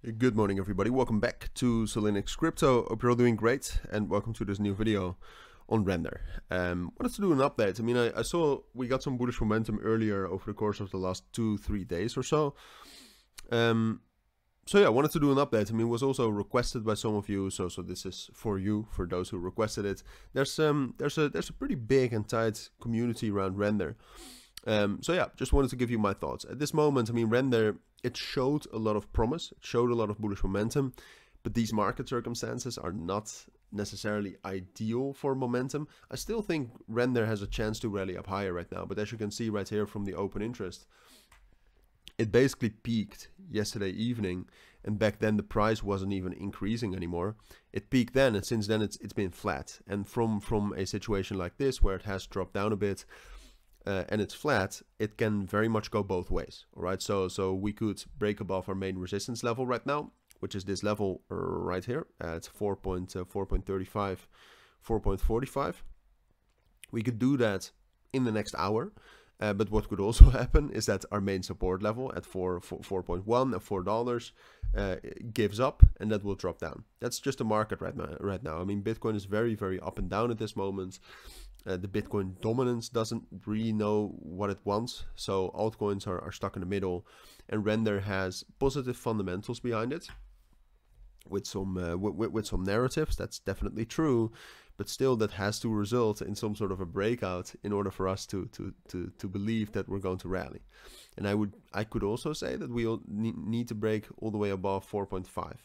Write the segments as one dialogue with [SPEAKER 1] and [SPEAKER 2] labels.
[SPEAKER 1] Good morning, everybody. Welcome back to Cilinix Crypto. Hope you're all doing great, and welcome to this new video on Rndr. Wanted to do an update. I mean, I saw we got some bullish momentum earlier over the course of the last 2-3 days or so. So yeah, I wanted to do an update. I mean, it was also requested by some of you, so this is for you, for those who requested it. There's a pretty big and tight community around Rndr. So yeah, just wanted to give you my thoughts. At this moment, I mean, Rndr, it showed a lot of promise, it showed a lot of bullish momentum, but these market circumstances are not necessarily ideal for momentum. I still think Rndr has a chance to rally up higher right now, but as you can see right here from the open interest, it basically peaked yesterday evening, and back then the price wasn't even increasing anymore. It peaked then, and since then it's been flat. And from a situation like this where it has dropped down a bit, and it's flat, it can very much go both ways. All right, so we could break above our main resistance level right now, which is this level right here at 4.35, 4.45. We could do that in the next hour, but what could also happen is that our main support level at 4.1 and $4 gives up, and that will drop down. That's just the market right now. I mean, Bitcoin is very, very up and down at this moment. The Bitcoin dominance doesn't really know what it wants, so altcoins are stuck in the middle, and Rndr has positive fundamentals behind it, with some narratives. That's definitely true, but still that has to result in some sort of a breakout in order for us to believe that we're going to rally. And I could also say that we'll need to break all the way above 4.5,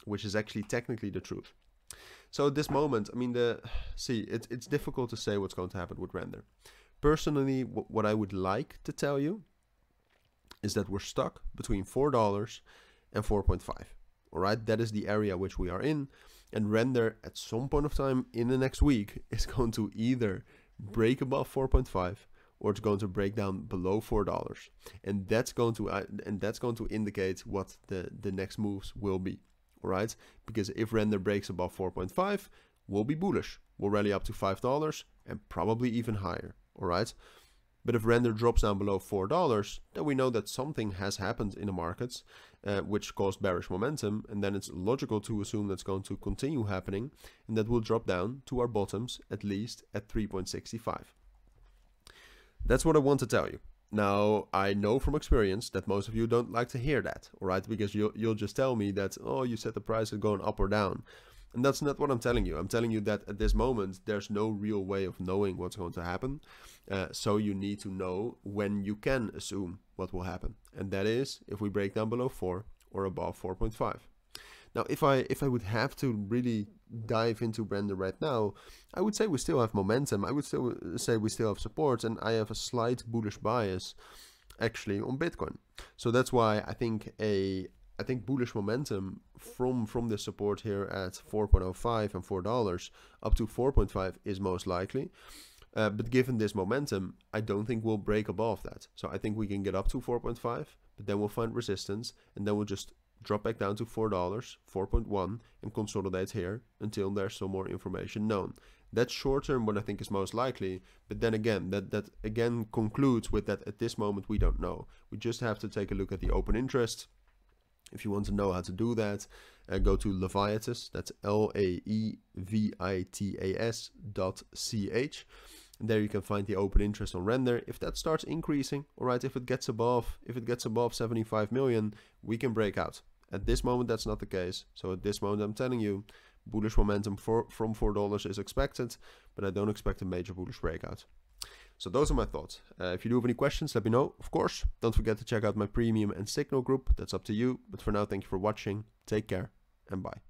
[SPEAKER 1] which is actually technically the truth. So at this moment, I mean, it's difficult to say what's going to happen with Rndr. Personally, what I would like to tell you is that we're stuck between $4 and 4.5. All right, that is the area which we are in, and Rndr at some point of time in the next week is going to either break above 4.5 or it's going to break down below $4, and that's going to indicate what the next moves will be. All right, because if Rndr breaks above 4.5, we'll be bullish. We'll rally up to $5 and probably even higher. All right, but if Rndr drops down below $4, then we know that something has happened in the markets which caused bearish momentum, and then it's logical to assume that's going to continue happening, and that will drop down to our bottoms at least at 3.65. That's what I want to tell you. Now, I know from experience that most of you don't like to hear that, all right? Because you'll just tell me that, oh, you said the price is going up or down. And that's not what I'm telling you. I'm telling you that at this moment, there's no real way of knowing what's going to happen. So you need to know when you can assume what will happen. And that is if we break down below 4 or above 4.5. Now, if I would have to really dive into Rndr right now, I would say we still have momentum. I would still say we still have support, and I have a slight bullish bias actually on Bitcoin. So that's why I think bullish momentum from the support here at 4.05 and $4 up to 4.5 is most likely. But given this momentum, I don't think we'll break above that. So I think we can get up to 4.5, but then we'll find resistance, and then we'll just drop back down to $4, 4.1, and consolidate here until there's some more information known. That's short term what I think is most likely, but then again, that again concludes with that at this moment we don't know. We just have to take a look at the open interest. If you want to know how to do that, go to Leviathan, that's LAEVITAS.ch. And there you can find the open interest on Rndr. If that starts increasing, all right, if it gets above 75 million, we can break out. At this moment, that's not the case. So at this moment, I'm telling you, bullish momentum from $4 is expected, but I don't expect a major bullish breakout. So those are my thoughts. If you do have any questions, let me know. Of course, don't forget to check out my premium and signal group. That's up to you. But for now, thank you for watching. Take care and bye.